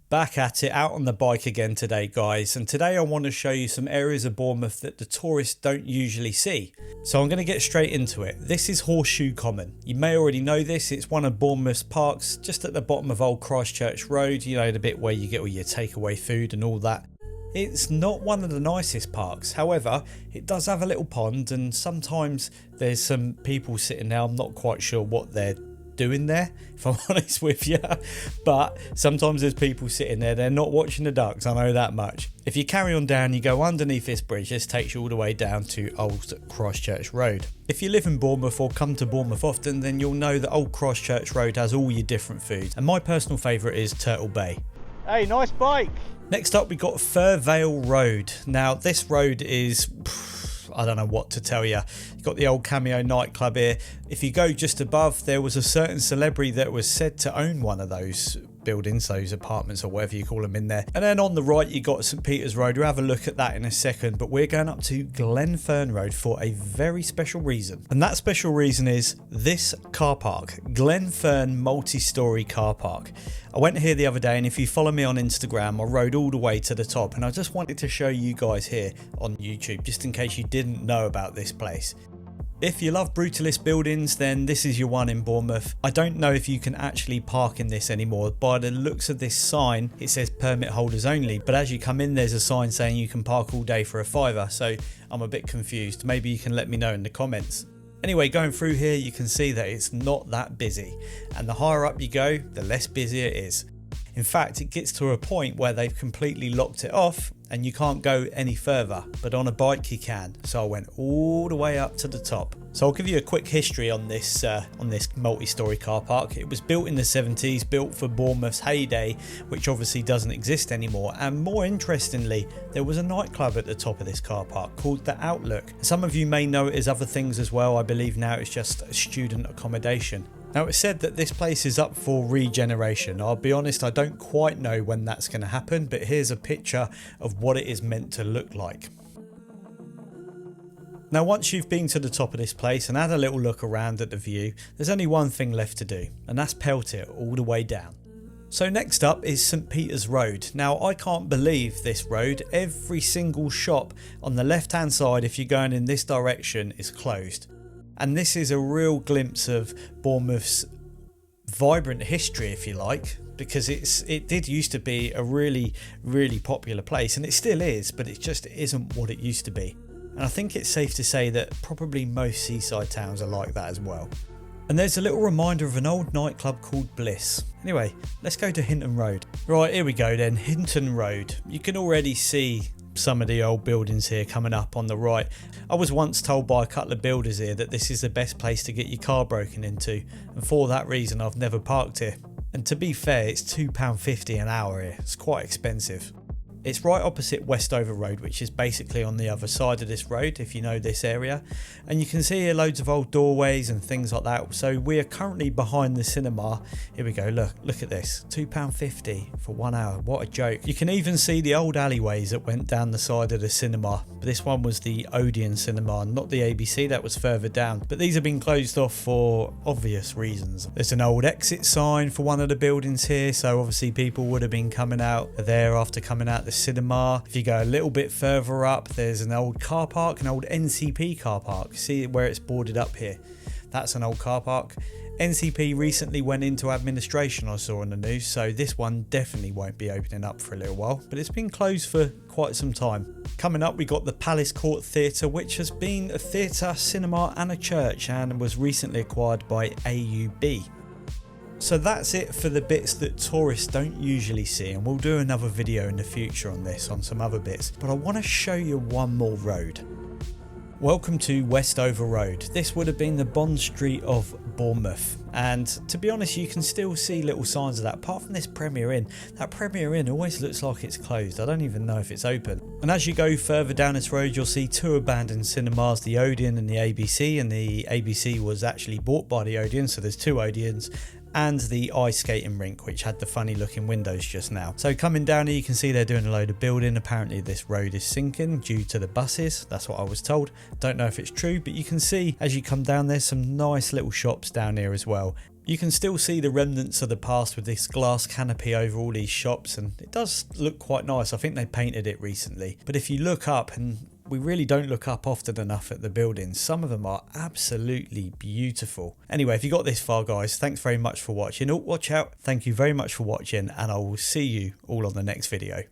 Back at it, out on the bike again today, guys, and today I want to show you some areas of Bournemouth that the tourists don't usually see. So I'm going to get straight into it. This is Horseshoe Common. You may already know this, it's one of Bournemouth's parks just at the bottom of Old Christchurch Road, you know, the bit where you get all your takeaway food and all that. It's not one of the nicest parks, however it does have a little pond and sometimes there's some people sitting there. I'm not quite sure what they're doing there, if I'm honest with you, but sometimes there's people sitting there, they're not watching the ducks, I know that much. If you carry on down, you go underneath this bridge, this takes you all the way down to Old Christchurch Road. If you live in Bournemouth or come to Bournemouth often, then you'll know that Old Christchurch Road has all your different foods, and my personal favourite is Turtle Bay. Hey, nice bike! Next up we got Furvale Road. Now this road is, I don't know what to tell you. You've got the old Cameo nightclub here. If you go just above, there was a certain celebrity that was said to own one of those buildings, those apartments or whatever you call them in there. And then on the right you got St Peter's Road. We'll have a look at that in a second, but we're going up to Glen Fern Road for a very special reason. And that special reason is this car park, Glen Fern multi-storey car park. I went here the other day, and if you follow me on Instagram, I rode all the way to the top, and I just wanted to show you guys here on YouTube just in case you didn't know about this place. If you love brutalist buildings, then this is your one in Bournemouth. I don't know if you can actually park in this anymore. By the looks of this sign, it says permit holders only, but as you come in there's a sign saying you can park all day for £5, so I'm a bit confused. Maybe you can let me know in the comments. Anyway, going through here you can see that it's not that busy, and the higher up you go, the less busy it is. In fact, it gets to a point where they've completely locked it off and you can't go any further, but on a bike you can. So I went all the way up to the top. So I'll give you a quick history on this multi-storey car park. It was built in the 70s, built for Bournemouth's heyday, which obviously doesn't exist anymore. And more interestingly, there was a nightclub at the top of this car park called The Outlook. Some of you may know it as other things as well. I believe now it's just a student accommodation. Now it's said that this place is up for regeneration. I'll be honest, I don't quite know when that's going to happen, but here's a picture of what it is meant to look like. Now once you've been to the top of this place and had a little look around at the view, there's only one thing left to do, and that's pelt it all the way down. So next up is St Peter's Road. Now I can't believe this road. Every single shop on the left hand side, if you're going in this direction, is closed. And this is a real glimpse of Bournemouth's vibrant history, if you like, because it did used to be a really popular place, and it still is, but it just isn't what it used to be. And I think it's safe to say that probably most seaside towns are like that as well. And there's a little reminder of an old nightclub called Bliss. Anyway, let's go to Hinton Road. Right, here we go then, Hinton Road. You can already see some of the old buildings here coming up on the right. I was once told by a couple of builders here that this is the best place to get your car broken into, and for that reason I've never parked here. And to be fair, it's £2.50 an hour here. It's quite expensive. It's right opposite Westover Road, which is basically on the other side of this road, if you know this area. And you can see here loads of old doorways and things like that. So we are currently behind the cinema. Here we go, look at this, £2.50 for 1 hour, what a joke. You can even see the old alleyways that went down the side of the cinema. But this one was the Odeon cinema, not the ABC, that was further down. But these have been closed off for obvious reasons. There's an old exit sign for one of the buildings here, so obviously people would have been coming out there after coming out the cinema. If you go a little bit further up, there's an old car park, an old NCP car park. See where it's boarded up here? That's an old car park. NCP recently went into administration, I saw on the news, so this one definitely won't be opening up for a little while, but it's been closed for quite some time. Coming up we got the Palace Court Theatre, which has been a theatre, cinema and a church, and was recently acquired by AUB. So that's it for the bits that tourists don't usually see, and we'll do another video in the future on this, on some other bits, but I want to show you one more road. Welcome to Westover Road. This would have been the Bond Street of Bournemouth, and to be honest you can still see little signs of that, apart from this Premier Inn. That Premier Inn always looks like it's closed. I don't even know if it's open. And as you go further down this road you'll see two abandoned cinemas, the Odeon and the ABC, and the ABC was actually bought by the Odeon, so there's two Odeons, and the ice skating rink, which had the funny looking windows just now. So coming down here you can see they're doing a load of building. Apparently this road is sinking due to the buses, that's what I was told. Don't know if it's true, but you can see as you come down there's some nice little shops down here as well. You can still see the remnants of the past with this glass canopy over all these shops, and it does look quite nice. I think they painted it recently. But if you look up, and we really don't look up often enough at the buildings, some of them are absolutely beautiful. Anyway, if you got this far, guys, thanks very much for watching. Oh, watch out. Thank you very much for watching, and I will see you all on the next video.